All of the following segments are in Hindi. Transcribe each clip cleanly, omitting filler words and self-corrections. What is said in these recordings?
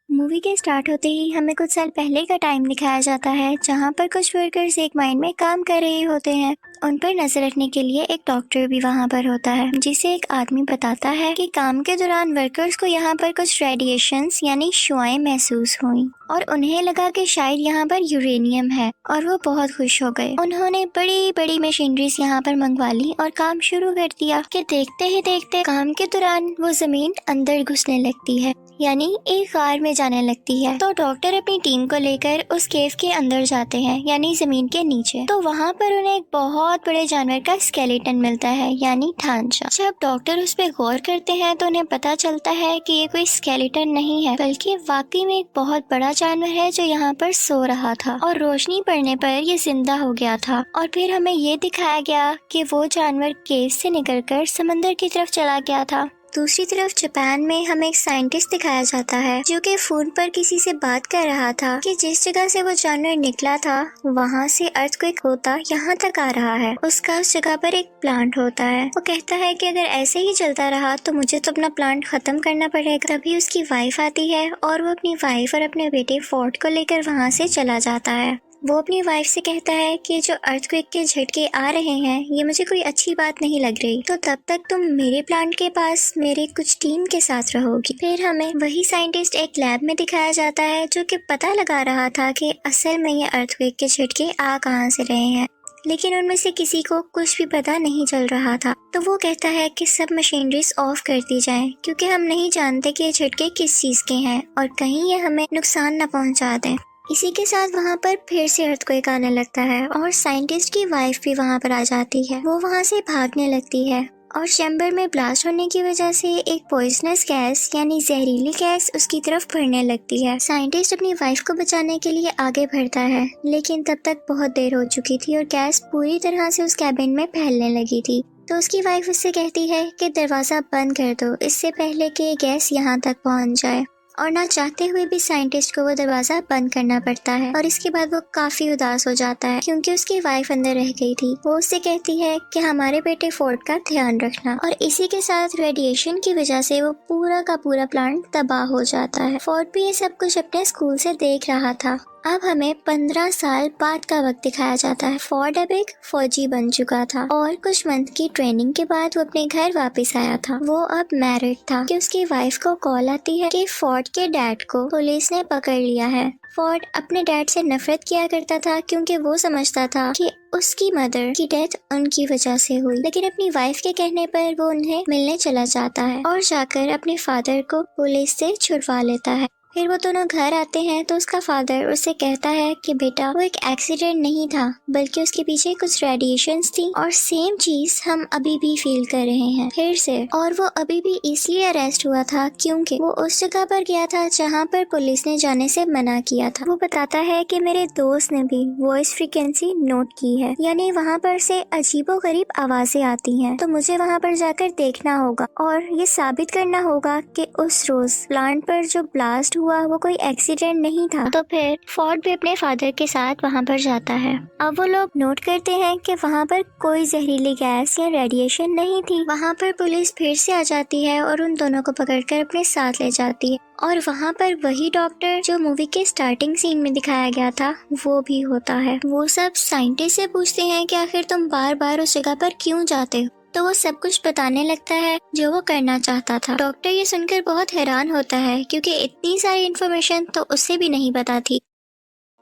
मूवी के स्टार्ट होते ही हमें कुछ साल पहले का टाइम दिखाया जाता है, जहाँ पर कुछ वर्कर्स एक माइन में काम कर रहे होते हैं। उन पर नजर रखने के लिए एक डॉक्टर भी वहाँ पर होता है, जिसे एक आदमी बताता है कि काम के दौरान वर्कर्स को यहाँ पर कुछ रेडिएशंस यानी शुआएं महसूस हुई और उन्हें लगा कि शायद यहाँ पर यूरेनियम है, और वो बहुत खुश हो गए। उन्होंने बड़ी बड़ी मशीनरीज यहाँ पर मंगवा ली और काम शुरू कर दिया कि देखते ही देखते काम के दौरान वो जमीन अंदर घुसने लगती है, यानी एक गार में जाने लगती है। तो डॉक्टर अपनी टीम को लेकर उस केव के अंदर जाते हैं, यानी जमीन के नीचे। तो वहाँ पर उन्हें एक बहुत बड़े जानवर का स्केलेटन मिलता है, यानी ढांचा। जब डॉक्टर उस पर गौर करते हैं तो उन्हें पता चलता है कि ये कोई स्केलेटन नहीं है, बल्कि वाकई में एक बहुत बड़ा जानवर है जो यहाँ पर सो रहा था और रोशनी पड़ने पर ये जिंदा हो गया था। और फिर हमें ये दिखाया गया कि वो जानवर केव से निकलकर समंदर की तरफ चला गया था। दूसरी तरफ जापान में हमें एक साइंटिस्ट दिखाया जाता है जो कि फोन पर किसी से बात कर रहा था कि जिस जगह से वो जानवर निकला था वहाँ से अर्थक्वेक होता यहाँ तक आ रहा है। उसका उस जगह पर एक प्लांट होता है। वो कहता है कि अगर ऐसे ही चलता रहा तो मुझे तो अपना प्लांट खत्म करना पड़ेगा। तभी उसकी वाइफ आती है और वो अपनी वाइफ और अपने बेटे फोर्ड को लेकर वहाँ से चला जाता है। वो अपनी वाइफ से कहता है कि जो अर्थक्वेक के झटके आ रहे हैं ये मुझे कोई अच्छी बात नहीं लग रही, तो तब तक तुम मेरे प्लांट के पास मेरे कुछ टीम के साथ रहोगी। फिर हमें वही साइंटिस्ट एक लैब में दिखाया जाता है जो कि पता लगा रहा था कि असल में ये अर्थक्वेक के झटके आ कहाँ से रहे हैं, लेकिन उनमें से किसी को कुछ भी पता नहीं चल रहा था। तो वो कहता है कि सब मशीनरीज ऑफ कर दी जाएं, क्योंकि हम नहीं जानते कि ये झटके किस चीज के हैं और कहीं ये हमें नुकसान न पहुंचा दें। इसी के साथ वहाँ पर फिर से अर्थक्वेक आने लगता है और साइंटिस्ट की वाइफ भी वहाँ पर आ जाती है। वो वहाँ से भागने लगती है और चैम्बर में ब्लास्ट होने की वजह से एक पॉइजनस गैस यानी जहरीली गैस उसकी तरफ बढ़ने लगती है। साइंटिस्ट अपनी वाइफ को बचाने के लिए आगे बढ़ता है, लेकिन तब तक बहुत देर हो चुकी थी और गैस पूरी तरह से उस कैबिन में फैलने लगी थी। तो उसकी वाइफ उससे कहती है कि दरवाजा बंद कर दो इससे पहले कि गैस यहाँ तक पहुँच जाए, और ना चाहते हुए भी साइंटिस्ट को वो दरवाजा बंद करना पड़ता है। और इसके बाद वो काफी उदास हो जाता है क्योंकि उसकी वाइफ अंदर रह गई थी। वो उससे कहती है कि हमारे बेटे फोर्ड का ध्यान रखना, और इसी के साथ रेडिएशन की वजह से वो पूरा का पूरा प्लांट तबाह हो जाता है। फोर्ड भी ये सब कुछ अपने स्कूल से देख रहा था। अब हमें 15 साल बाद का वक्त दिखाया जाता है। फोर्ड अब एक फौजी बन चुका था और कुछ मंथ की ट्रेनिंग के बाद वो अपने घर वापस आया था। वो अब मैरिड था कि उसकी वाइफ को कॉल आती है कि फोर्ड के डैड को पुलिस ने पकड़ लिया है। फोर्ड अपने डैड से नफरत किया करता था क्योंकि वो समझता था कि उसकी मदर की डेथ उनकी वजह से हुई, लेकिन अपनी वाइफ के कहने पर वो उन्हें मिलने चला जाता है और जाकर अपने फादर को पुलिस से छुड़वा लेता है। फिर वो दोनों घर आते हैं तो उसका फादर उससे कहता है कि बेटा वो एक एक्सीडेंट नहीं था, बल्कि उसके पीछे कुछ रेडिएशंस थी और सेम चीज हम अभी भी फील कर रहे हैं फिर से। और वो अभी भी इसलिए अरेस्ट हुआ था क्योंकि वो उस जगह पर गया था जहाँ पर पुलिस ने जाने से मना किया था। वो बताता है कि मेरे दोस्त ने भी वॉइस फ्रीक्वेंसी नोट की है, यानी वहाँ पर से अजीबोगरीब आवाजें आती हैं, तो मुझे वहाँ पर जाकर देखना होगा और ये साबित करना होगा कि उस रोज प्लांट पर जो ब्लास्ट हुआ वो कोई एक्सीडेंट नहीं था। तो फिर फोर्ड भी अपने फादर के साथ वहाँ पर जाता है। अब वो लोग नोट करते हैं कि वहाँ पर कोई जहरीली गैस या रेडिएशन नहीं थी। वहाँ पर पुलिस फिर से आ जाती है और उन दोनों को पकड़कर अपने साथ ले जाती है, और वहाँ पर वही डॉक्टर जो मूवी के स्टार्टिंग सीन में दिखाया गया था वो भी होता है। वो सब साइंटिस्ट से पूछते हैं कि आखिर तुम बार बार उस जगह पर क्यों जाते हो, तो वो सब कुछ बताने लगता है जो वो करना चाहता था। डॉक्टर ये सुनकर बहुत हैरान होता है क्योंकि इतनी सारी इन्फॉर्मेशन तो उससे भी नहीं पता थी।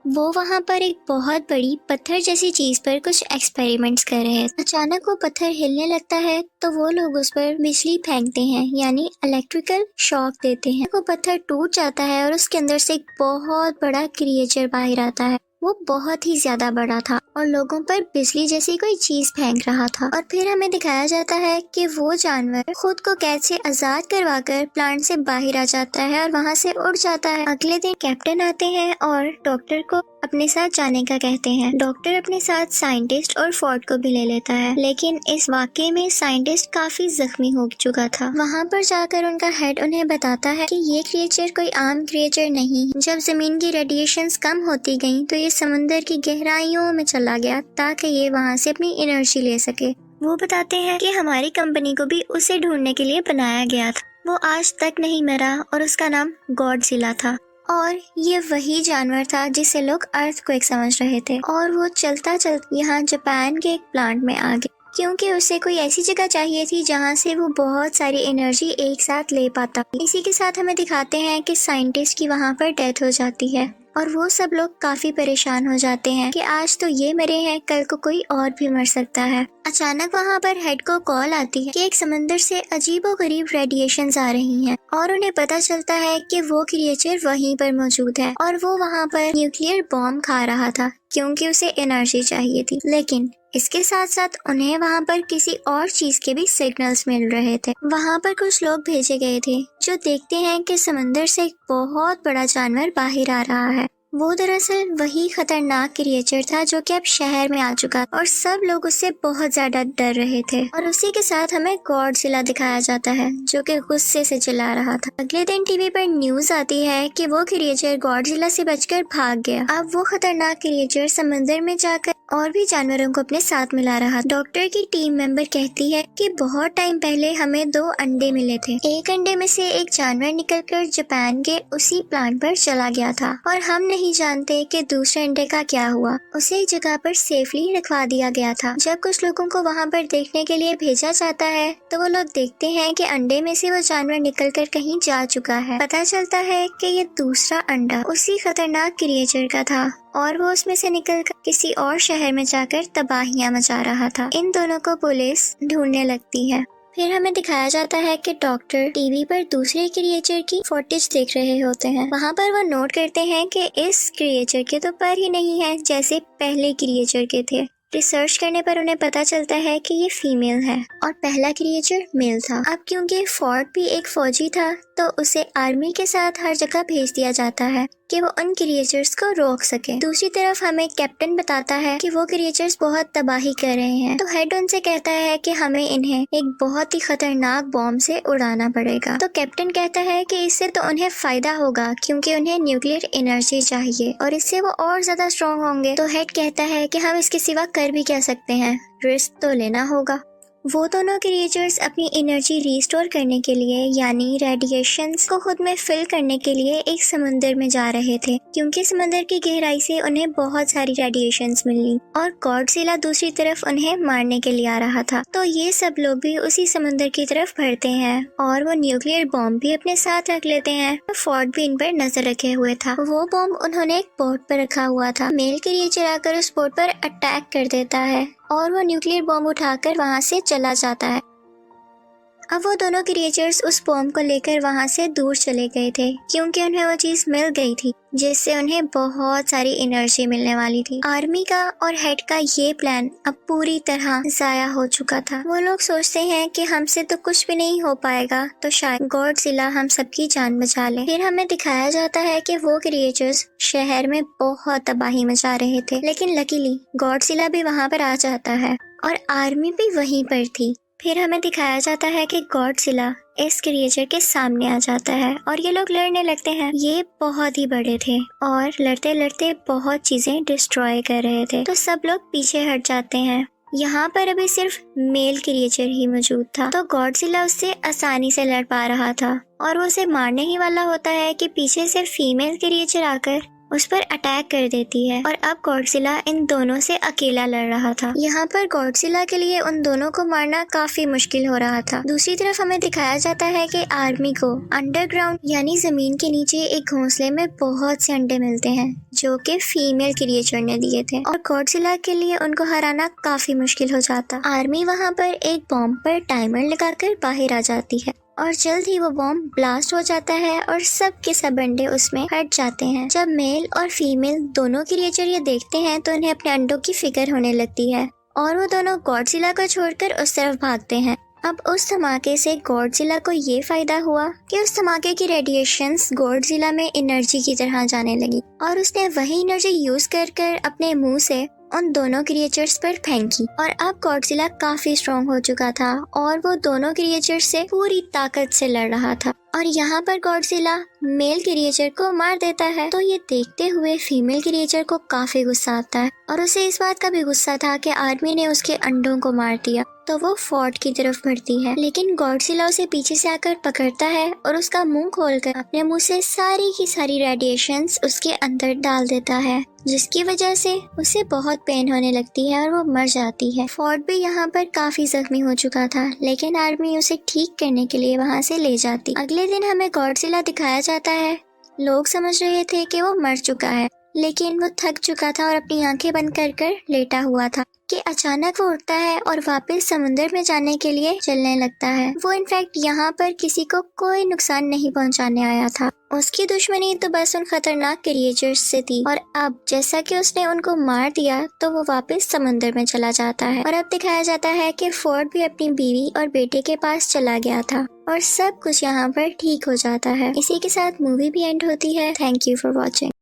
वो वहाँ पर एक बहुत बड़ी पत्थर जैसी चीज पर कुछ एक्सपेरिमेंट्स कर रहे हैं। अचानक वो पत्थर हिलने लगता है तो वो लोग उस पर बिजली फेंकते हैं, यानी इलेक्ट्रिकल शॉक देते हैं। वो पत्थर टूट जाता है और उसके अंदर से एक बहुत बड़ा क्रिएचर बाहर आता है। वो बहुत ही ज्यादा बड़ा था और लोगों पर बिजली जैसी कोई चीज फेंक रहा था। और फिर हमें दिखाया जाता है कि वो जानवर खुद को कैद से आजाद करवाकर प्लांट से बाहर आ जाता है और वहाँ से उड़ जाता है। अगले दिन कैप्टन आते हैं और डॉक्टर को अपने साथ जाने का कहते हैं। डॉक्टर अपने साथ साइंटिस्ट और फोर्ड को भी ले लेता है, लेकिन इस वाकये में साइंटिस्ट काफी जख्मी हो चुका था। वहाँ पर जाकर उनका हेड उन्हें बताता है कि ये क्रिएचर कोई आम क्रिएचर नहीं। जब जमीन की रेडिएशंस कम होती गयी तो ये समंदर की गहराइयों में चला गया ताकि ये वहाँ से अपनी एनर्जी ले सके। वो बताते हैं कि हमारी कंपनी को भी उसे ढूंढने के लिए बनाया गया था। वो आज तक नहीं मरा और उसका नाम गॉडजिला था। और ये वही जानवर था जिसे लोग अर्थक्वेक समझ रहे थे, और वो चलता चलता यहाँ जापान के एक प्लांट में आ गया, क्योंकि उसे कोई ऐसी जगह चाहिए थी जहाँ से वो बहुत सारी एनर्जी एक साथ ले पाता। इसी के साथ हमें दिखाते हैं कि साइंटिस्ट की वहाँ पर डेथ हो जाती है और वो सब लोग काफी परेशान हो जाते हैं कि आज तो ये मरे हैं, कल को कोई और भी मर सकता है। अचानक वहाँ पर हेड को कॉल आती है कि एक समंदर से अजीबोगरीब रेडिएशंस आ रही हैं और उन्हें पता चलता है कि वो क्रिएचर वहीं पर मौजूद है और वो वहाँ पर न्यूक्लियर बॉम्ब खा रहा था क्योंकि उसे एनर्जी चाहिए थी। लेकिन इसके साथ साथ उन्हें वहाँ पर किसी और चीज के भी सिग्नल्स मिल रहे थे। वहाँ पर कुछ लोग भेजे गए थे जो देखते हैं कि समंदर से एक बहुत बड़ा जानवर बाहर आ रहा है। वो दरअसल वही खतरनाक क्रिएचर था जो कि अब शहर में आ चुका और सब लोग उससे बहुत ज्यादा डर रहे थे। और उसी के साथ हमें गॉडजिला दिखाया जाता है जो कि गुस्से से चिल्ला रहा था। अगले दिन टीवी पर न्यूज आती है कि वो क्रिएचर गॉडजिला से बचकर भाग गया। अब वो खतरनाक क्रिएचर समंदर में जाकर और भी जानवरों को अपने साथ मिला रहा। डॉक्टर की टीम मेंबर कहती है कि बहुत टाइम पहले हमें 2 अंडे मिले थे। एक अंडे में से एक जानवर निकलकर जापान के उसी प्लांट पर चला गया था और हम नहीं जानते कि दूसरे अंडे का क्या हुआ। उसे एक जगह पर सेफली रखवा दिया गया था। जब कुछ लोगों को वहाँ पर देखने के लिए भेजा जाता है तो वो लोग देखते हैं कि अंडे में से वो जानवर निकलकर कहीं जा चुका है। पता चलता है कि ये दूसरा अंडा उसी खतरनाक क्रिएचर का था और वो उसमें से निकलकर किसी और शहर में जाकर तबाहियां मचा रहा था। इन दोनों को पुलिस ढूंढने लगती है। फिर हमें दिखाया जाता है कि डॉक्टर टीवी पर दूसरे क्रिएचर की फुटेज देख रहे होते हैं। वहाँ पर वो नोट करते हैं कि इस क्रिएचर के तो पर ही नहीं है जैसे पहले क्रिएचर के थे। रिसर्च करने पर उन्हें पता चलता है कि ये फीमेल है और पहला क्रिएचर मेल था। अब क्योंकि फोर्ड भी एक फौजी था तो उसे आर्मी के साथ हर जगह भेज दिया जाता है कि वो उन क्रिएचर्स को रोक सके। दूसरी तरफ हमें कैप्टन बताता है कि वो क्रिएचर्स बहुत तबाही कर रहे हैं, तो हेड उनसे कहता है कि हमें इन्हें एक बहुत ही खतरनाक बॉम्ब से उड़ाना पड़ेगा। तो कैप्टन कहता है कि इससे तो उन्हें फायदा होगा क्योंकि उन्हें न्यूक्लियर एनर्जी चाहिए और इससे वो और ज्यादा स्ट्रॉन्ग होंगे। तो हेड कहता है कि हम इसके सिवा कर भी क्या सकते हैं, रिस्क तो लेना होगा। वो दोनों क्रिएचर्स अपनी एनर्जी रिस्टोर करने के लिए यानी रेडिएशंस को खुद में फिल करने के लिए एक समुंदर में जा रहे थे क्योंकि समुंदर की गहराई से उन्हें बहुत सारी रेडिएशंस मिली और गॉडजिला दूसरी तरफ उन्हें मारने के लिए आ रहा था। तो ये सब लोग भी उसी समुंदर की तरफ बढ़ते हैं और वो न्यूक्लियर बॉम्ब भी अपने साथ रख लेते हैं। तो फोर्ड भी इन पर नजर रखे हुए था। वो बॉम्ब उन्होंने एक बोट पर रखा हुआ था। मेल क्रिएचर आकर उस बोट पर अटैक कर देता है और वो न्यूक्लियर बॉम्ब उठाकर वहाँ से चला जाता है। अब वो दोनों क्रिएचर्स उस बॉम्ब को लेकर वहाँ से दूर चले गए थे क्योंकि उन्हें वो चीज मिल गई थी जिससे उन्हें बहुत सारी एनर्जी मिलने वाली थी। आर्मी का और हेड का ये प्लान अब पूरी तरह जाया हो चुका था। वो लोग सोचते हैं कि हमसे तो कुछ भी नहीं हो पाएगा तो शायद गॉडजिला हम सबकी जान बचा ले। फिर हमें दिखाया जाता है कि वो क्रिएचर्स शहर में बहुत तबाही मचा रहे थे, लेकिन लकीली गॉडजिला भी वहाँ पर आ जाता है और आर्मी भी वहीं पर थी। फिर हमें दिखाया जाता है कि गॉडजिला इस क्रिएचर के सामने आ जाता है और ये लोग लड़ने लगते हैं। ये बहुत ही बड़े थे और लड़ते लड़ते बहुत चीजें डिस्ट्रॉय कर रहे थे, तो सब लोग पीछे हट जाते हैं। यहाँ पर अभी सिर्फ मेल क्रिएचर ही मौजूद था, तो गॉडजिला उससे आसानी से लड़ पा रहा था और वो उसे मारने ही वाला होता है कि पीछे से फीमेल क्रिएचर आकर उस पर अटैक कर देती है और अब गॉडजिला इन दोनों से अकेला लड़ रहा था। यहाँ पर गॉडजिला के लिए उन दोनों को मारना काफी मुश्किल हो रहा था। दूसरी तरफ हमें दिखाया जाता है कि आर्मी को अंडरग्राउंड यानी जमीन के नीचे एक घोंसले में बहुत से अंडे मिलते हैं जो कि फीमेल क्रिएचर ने दिए थे और गॉडजिला के लिए उनको हराना काफी मुश्किल हो जाता। आर्मी वहाँ पर एक बॉम्ब पर टाइमर लगाकर बाहर आ जाती है और जल्द ही वो बॉम्ब ब्लास्ट हो जाता है और सब के सब अंडे उसमें हट जाते हैं। जब मेल और फीमेल दोनों क्रिएचर ये देखते हैं तो उन्हें अपने अंडों की फिक्र होने लगती है और वो दोनों गॉडजिला को छोड़कर उस तरफ भागते हैं। अब उस धमाके से गॉडजिला को ये फायदा हुआ कि उस धमाके की रेडिएशंस गॉडजिला में एनर्जी की तरह जाने लगी और उसने वही एनर्जी यूज कर अपने मुंह से उन दोनों क्रिएचर्स पर फेंकी और अब गॉडजिला काफी स्ट्रॉन्ग हो चुका था और वो दोनों क्रिएचर्स से पूरी ताकत से लड़ रहा था। और यहाँ पर गॉडजिला मेल क्रिएचर को मार देता है। तो ये देखते हुए फीमेल क्रिएचर को काफी गुस्सा आता है और उसे इस बात का भी गुस्सा था कि आर्मी ने उसके अंडों को मार दिया। तो वो फोर्ट की तरफ बढ़ती है, लेकिन गॉडजिला उसे पीछे से आकर पकड़ता है और उसका मुंह खोलकर अपने मुंह से सारी की सारी रेडिएशंस उसके अंदर डाल देता है, जिसकी वजह से उसे बहुत पेन होने लगती है और वो मर जाती है। फोर्ट भी यहाँ पर काफी जख्मी हो चुका था, लेकिन आर्मी उसे ठीक करने के लिए वहाँ से ले जाती। अगले दिन हमें गॉडजिला दिखाया जाता है। लोग समझ रहे थे कि वो मर चुका है, लेकिन वो थक चुका था और अपनी आंखें बंद कर लेटा हुआ था कि अचानक वो उठता है और वापस समुद्र में जाने के लिए चलने लगता है। वो इनफैक्ट यहाँ पर किसी को कोई नुकसान नहीं पहुँचाने आया था। उसकी दुश्मनी तो बस उन खतरनाक क्रिएचर्स से थी, और अब जैसा कि उसने उनको मार दिया तो वो वापस समुद्र में चला जाता है। और अब दिखाया जाता है कि फोर्ड भी अपनी बीवी और बेटे के पास चला गया था और सब कुछ यहाँ पर ठीक हो जाता है। इसी के साथ मूवी भी एंड होती है। Thank you for watching.